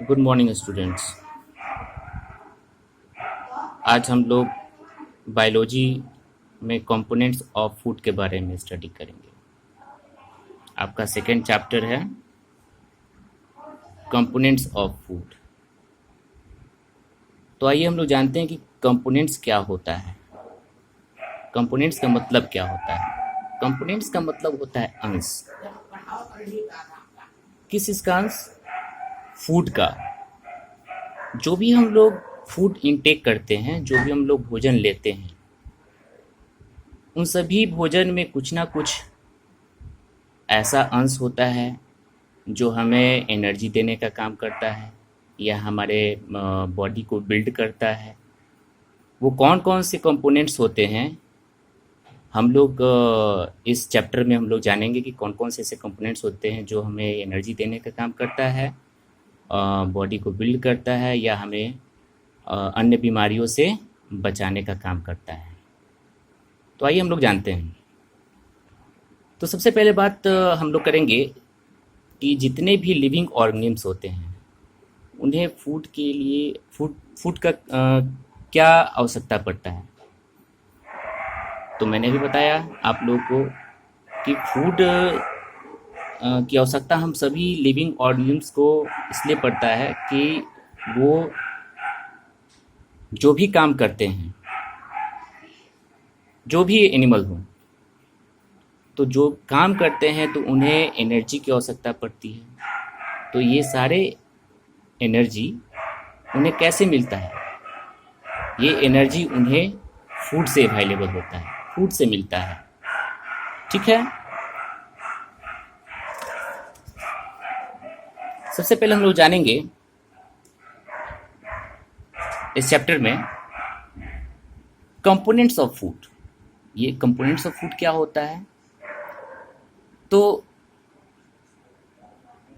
Good morning students. आज हम लोग बायोलॉजी में कंपोनेंट्स ऑफ फूड के बारे में स्टडी करेंगे। आपका सेकेंड चैप्टर है कंपोनेंट्स ऑफ फूड। तो आइए हम लोग जानते हैं कि कंपोनेंट्स क्या होता है। कंपोनेंट्स का मतलब क्या होता है? कंपोनेंट्स का मतलब होता है अंश। किस इसका अंश? फूड का। जो भी हम लोग फूड इंटेक करते हैं, जो भी हम लोग भोजन लेते हैं, उन सभी भोजन में कुछ ना कुछ ऐसा अंश होता है जो हमें एनर्जी देने का काम करता है या हमारे बॉडी को बिल्ड करता है। वो कौन कौन से कंपोनेंट्स होते हैं, हम लोग इस चैप्टर में हम लोग जानेंगे कि कौन कौन से ऐसे कंपोनेंट्स होते हैं जो हमें एनर्जी देने का काम करता है, बॉडी को बिल्ड करता है या हमें अन्य बीमारियों से बचाने का काम करता है। तो आइए हम लोग जानते हैं। तो सबसे पहले बात हम लोग करेंगे कि जितने भी लिविंग ऑर्गेनिम्स होते हैं उन्हें फूड के लिए फूड का क्या आवश्यकता पड़ता है। तो मैंने भी बताया आप लोगों को कि फूड की आवश्यकता हम सभी लिविंग ऑर्गेनिम्स को इसलिए पड़ता है कि वो जो भी काम करते हैं, जो भी एनिमल हो, तो जो काम करते हैं तो उन्हें एनर्जी की आवश्यकता पड़ती है। तो ये सारे एनर्जी उन्हें कैसे मिलता है? ये एनर्जी उन्हें फूड से अवेलेबल होता है, फूड से मिलता है। ठीक है। सबसे पहले हम लोग जानेंगे इस चैप्टर में कंपोनेंट्स ऑफ फूड। ये कंपोनेंट्स ऑफ फूड क्या होता है, तो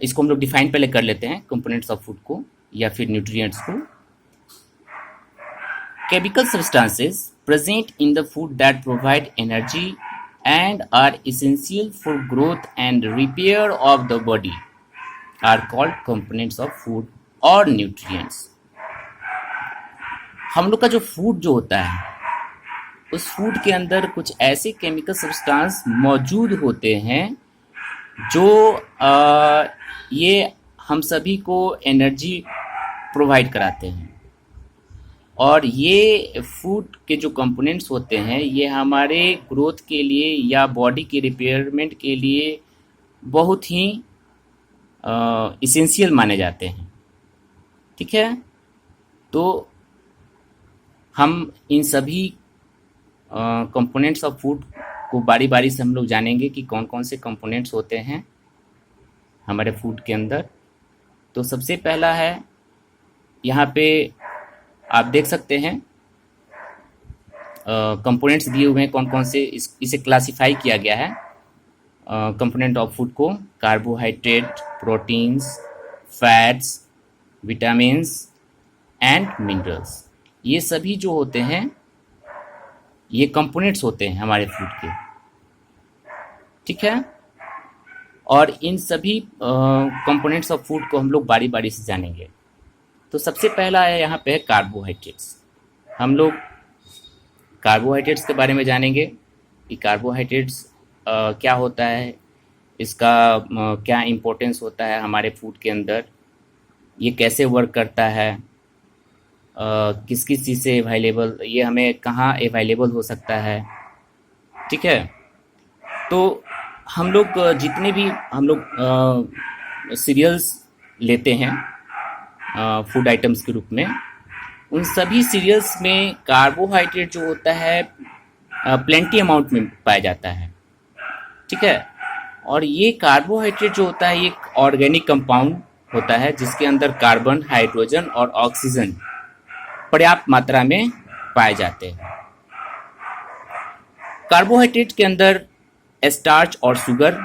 इसको हम लोग डिफाइन पहले कर लेते हैं कंपोनेंट्स ऑफ फूड को या फिर न्यूट्रिएंट्स को। Chemical substances present in the food that provide energy and are essential for growth and repair of the body are called components of food और न्यूट्रिएंट्स। हम लोग का जो फूड जो होता है, उस फूड के अंदर कुछ ऐसे केमिकल सब्सटेंस मौजूद होते हैं जो ये हम सभी को एनर्जी प्रोवाइड कराते हैं। और ये फूड के जो कंपोनेंट्स होते हैं ये हमारे ग्रोथ के लिए या बॉडी के रिपेयरमेंट के लिए बहुत ही इसेंशियल माने जाते हैं। ठीक है। तो हम इन सभी कंपोनेंट्स ऑफ फूड को बारी बारी से हम लोग जानेंगे कि कौन कौन से कंपोनेंट्स होते हैं हमारे फूड के अंदर। तो सबसे पहला है, यहाँ पे आप देख सकते हैं कंपोनेंट्स दिए हुए हैं कौन कौन से। इसे क्लासिफाई किया गया है कंपोनेंट ऑफ फूड को: carbohydrate, proteins, fats, vitamins and minerals. ये सभी जो होते हैं ये कंपोनेंट्स होते हैं हमारे फूड के। ठीक है। और इन सभी कंपोनेंट्स ऑफ फूड को हम लोग बारी बारी से जानेंगे। तो सबसे पहला है यहाँ पे है कार्बोहाइड्रेट्स। हम लोग कार्बोहाइड्रेट्स के बारे में जानेंगे कि कार्बोहाइड्रेट्स क्या होता है, इसका क्या इम्पोर्टेंस होता है हमारे फूड के अंदर, ये कैसे वर्क करता है, किस किस चीज़ से अवेलेबल, ये हमें कहाँ अवेलेबल हो सकता है। ठीक है। तो हम लोग जितने भी हम लोग सीरियल्स लेते हैं फूड आइटम्स के रूप में, उन सभी सीरियल्स में कार्बोहाइड्रेट जो होता है प्लेंटी अमाउंट में पाया जाता है। ठीक है। और ये कार्बोहाइड्रेट जो होता है ये एक ऑर्गेनिक कंपाउंड होता है जिसके अंदर कार्बन, हाइड्रोजन और ऑक्सीजन पर्याप्त मात्रा में पाए जाते हैं। कार्बोहाइड्रेट के अंदर स्टार्च और शुगर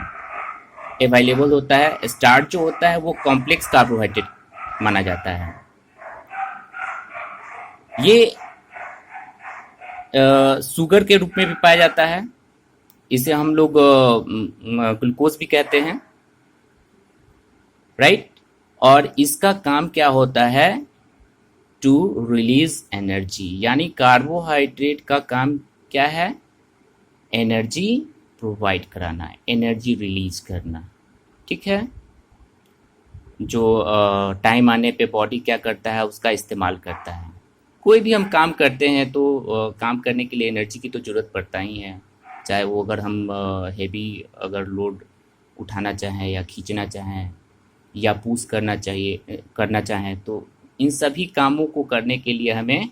अवेलेबल होता है। स्टार्च जो होता है वो कॉम्प्लेक्स कार्बोहाइड्रेट माना जाता है। ये शुगर के रूप में भी पाया जाता है। इसे हम लोग ग्लूकोज भी कहते हैं, राइट। और इसका काम क्या होता है, टू रिलीज एनर्जी, यानी कार्बोहाइड्रेट का काम क्या है, एनर्जी प्रोवाइड कराना, एनर्जी रिलीज करना। ठीक है, जो टाइम आने पे बॉडी क्या करता है, उसका इस्तेमाल करता है। कोई भी हम काम करते हैं तो काम करने के लिए एनर्जी की तो ज़रूरत पड़ता ही है, चाहे वो अगर हम हेवी अगर लोड उठाना चाहें या खींचना चाहें या पुश करना चाहें, तो इन सभी कामों को करने के लिए हमें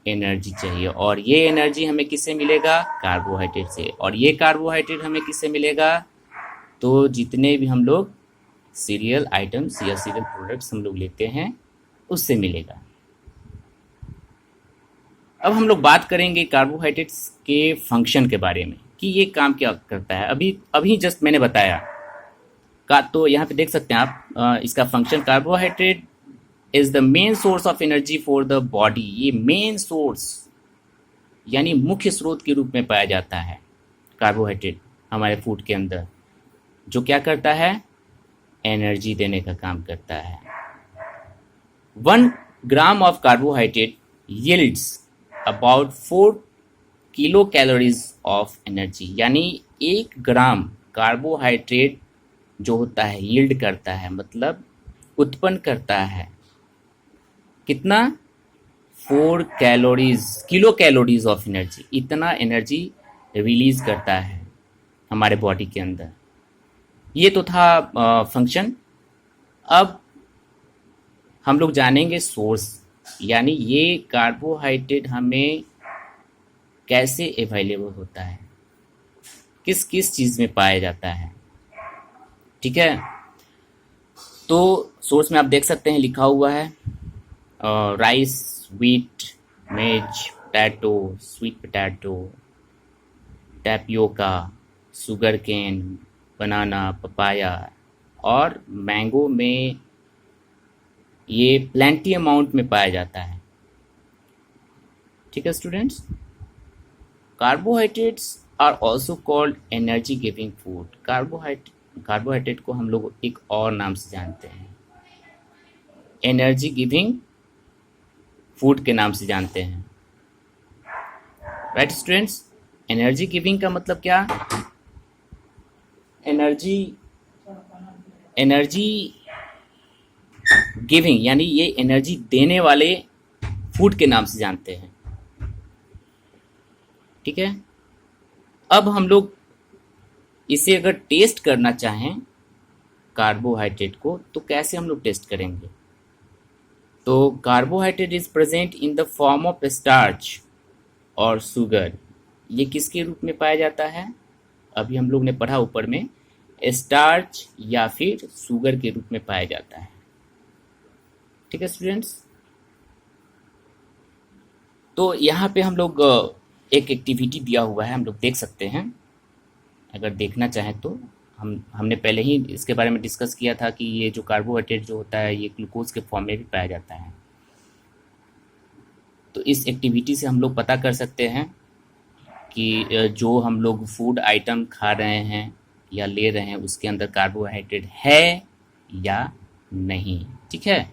एनर्जी चाहिए। और ये एनर्जी हमें किससे मिलेगा, कार्बोहाइड्रेट से। और ये कार्बोहाइड्रेट हमें किससे मिलेगा, तो जितने भी हम लोग सीरियल आइटम्स या सीरियल प्रोडक्ट्स हम लोग लेते हैं उससे मिलेगा। अब हम लोग बात करेंगे कार्बोहाइड्रेट्स के फंक्शन के बारे में कि ये काम क्या करता है। अभी अभी जस्ट मैंने बताया का, तो यहाँ पे देख सकते हैं आप इसका function, carbohydrate is the main source of energy for the body. ये मेन सोर्स यानी मुख्य स्रोत के रूप में पाया जाता है कार्बोहाइड्रेट हमारे फूड के अंदर, जो क्या करता है, एनर्जी देने का काम करता है। 1 gram of carbohydrate yields about 4 kilo calories of energy, यानी 1 ग्राम कार्बोहाइड्रेट जो होता है यील्ड करता है, मतलब उत्पन्न करता है कितना, 4 किलो कैलोरीज ऑफ एनर्जी। इतना एनर्जी रिलीज करता है हमारे बॉडी के अंदर। ये तो था फंक्शन। अब हम लोग जानेंगे सोर्स, यानी ये कार्बोहाइड्रेट हमें कैसे अवेलेबल होता है, किस किस चीज़ में पाया जाता है। ठीक है, तो सोर्स में आप देख सकते हैं लिखा हुआ है rice, wheat, maize, potato, sweet potato, tapioca, sugar cane, banana, papaya और मैंगो में ये प्लेंटी अमाउंट में पाया जाता है। ठीक है students, carbohydrates are also called energy giving food. Carbohydrate को हम लोग एक और नाम से जानते हैं, एनर्जी गिविंग फूड के नाम से जानते हैं। राइट स्टूडेंट्स, एनर्जी गिविंग का मतलब क्या, एनर्जी गिविंग यानी ये एनर्जी देने वाले फूड के नाम से जानते हैं। ठीक है, अब हम लोग इसे अगर टेस्ट करना चाहें कार्बोहाइड्रेट को, तो कैसे हम लोग टेस्ट करेंगे, तो carbohydrate is present in the form of starch और शुगर। ये किसके रूप में पाया जाता है, अभी हम लोग ने पढ़ा ऊपर में, स्टार्च या फिर शुगर के रूप में पाया जाता है। ठीक है स्टूडेंट्स, तो यहाँ पे हम लोग एक एक्टिविटी दिया हुआ है, हम लोग देख सकते हैं, अगर देखना चाहें तो। हमने पहले ही इसके बारे में डिस्कस किया था कि ये जो कार्बोहाइड्रेट जो होता है ये ग्लूकोज के फॉर्म में भी पाया जाता है। तो इस एक्टिविटी से हम लोग पता कर सकते हैं कि जो हम लोग फूड आइटम खा रहे हैं या ले रहे हैं उसके अंदर कार्बोहाइड्रेट है या नहीं। ठीक है,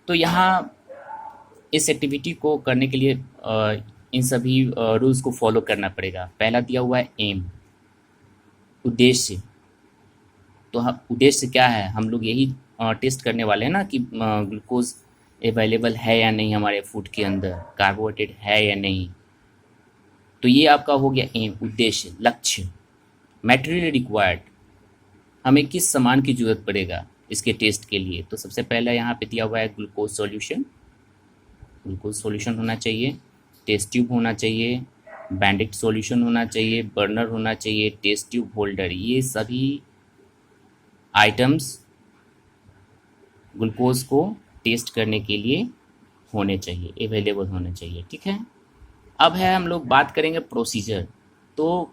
तो यहाँ इस एक्टिविटी को करने के लिए इन सभी रूल्स को फॉलो करना पड़ेगा। पहला दिया हुआ है एम, उद्देश्य। तो उद्देश्य क्या है, हम लोग यही टेस्ट करने वाले हैं ना कि ग्लूकोज अवेलेबल है या नहीं हमारे फूड के अंदर, कार्बोहाइड्रेट है या नहीं। तो ये आपका हो गया एम, उद्देश्य, लक्ष्य। मटेरियल रिक्वायर्ड, हमें किस सामान की ज़रूरत पड़ेगा इसके टेस्ट के लिए, तो सबसे पहले यहाँ पे दिया हुआ है ग्लूकोज सॉल्यूशन। ग्लूकोज सॉल्यूशन होना चाहिए, टेस्ट ट्यूब होना चाहिए, बैंडिक्ट सॉल्यूशन होना चाहिए, बर्नर होना चाहिए, टेस्ट ट्यूब होल्डर। ये सभी आइटम्स ग्लूकोज को टेस्ट करने के लिए होने चाहिए, अवेलेबल होने चाहिए। ठीक है, अब है हम लोग बात करेंगे प्रोसीजर। तो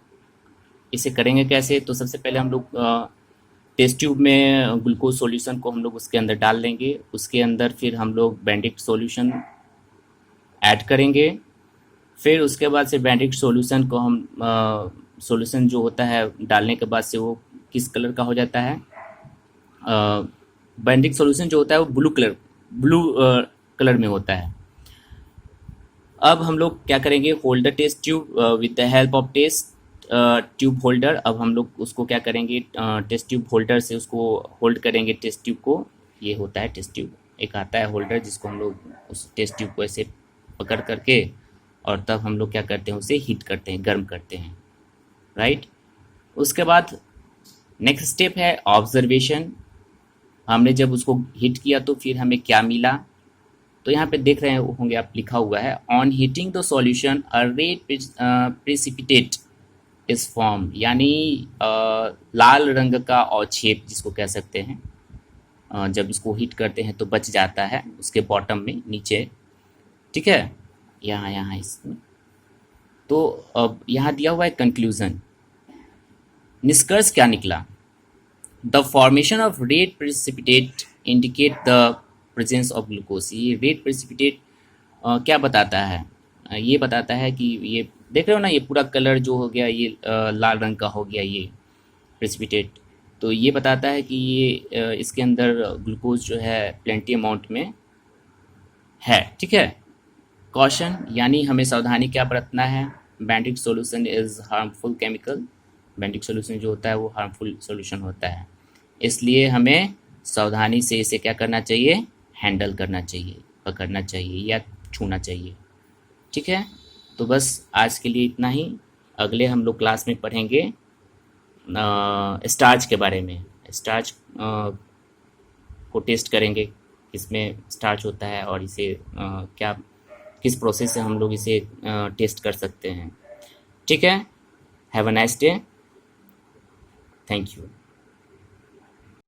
इसे करेंगे कैसे, तो सबसे पहले हम लोग टेस्ट ट्यूब में ग्लूकोज सॉल्यूशन को हम लोग उसके अंदर डाल लेंगे, उसके अंदर फिर हम लोग बैंडिक्ट सॉल्यूशन ऐड करेंगे। फिर उसके बाद से बैंडिक्ट सॉल्यूशन को हम सॉल्यूशन जो होता है डालने के बाद से वो किस कलर का हो जाता है, बेंडिक सॉल्यूशन जो होता है वो ब्लू कलर में होता है। अब हम लोग क्या करेंगे, holder test tube with the help of test tube holder. अब हम लोग उसको क्या करेंगे, टेस्ट ट्यूब होल्डर से उसको होल्ड करेंगे टेस्ट ट्यूब को। ये होता है टेस्ट ट्यूब, एक आता है होल्डर जिसको हम लोग उस टेस्ट ट्यूब को ऐसे पकड़ करके और तब हम लोग क्या करते हैं, उसे हीट करते हैं, गर्म करते हैं, राइट। उसके बाद नेक्स्ट स्टेप है ऑब्जर्वेशन। हमने जब उसको हीट किया तो फिर हमें क्या मिला, तो यहाँ पे देख रहे होंगे आप, लिखा हुआ है on heating the solution a red precipitate इस फॉर्म, यानी लाल रंग का अवक्षेप जिसको कह सकते हैं, जब इसको हीट करते हैं तो बच जाता है उसके बॉटम में नीचे, ठीक है, यहाँ इसमें। तो अब यहाँ दिया हुआ है कंक्लूजन, निष्कर्ष क्या निकला, the formation of red precipitate indicate the presence of glucose. ये रेड प्रेसिपिटेट क्या बताता है, ये बताता है कि ये देख रहे हो ना, ये पूरा कलर जो हो गया ये लाल रंग का हो गया ये प्रेसिपिटेट, तो ये बताता है कि ये इसके अंदर ग्लूकोज जो है प्लेंटी अमाउंट में है, ठीक है। कॉशन यानी हमें सावधानी क्या बरतना है, Benedict solution is harmful chemical. Benedict solution जो होता है वो हार्मफुल सॉल्यूशन होता है, इसलिए हमें सावधानी से इसे क्या करना चाहिए, हैंडल करना चाहिए, पकड़ना चाहिए या छूना चाहिए, ठीक है। तो बस आज के लिए इतना ही। अगले हम लोग क्लास में पढ़ेंगे स्टार्च के बारे में। स्टार्च को टेस्ट करेंगे, किसमें स्टार्च होता है और इसे क्या किस प्रोसेस से हम लोग इसे टेस्ट कर सकते हैं, ठीक है। Have a nice day, thank you.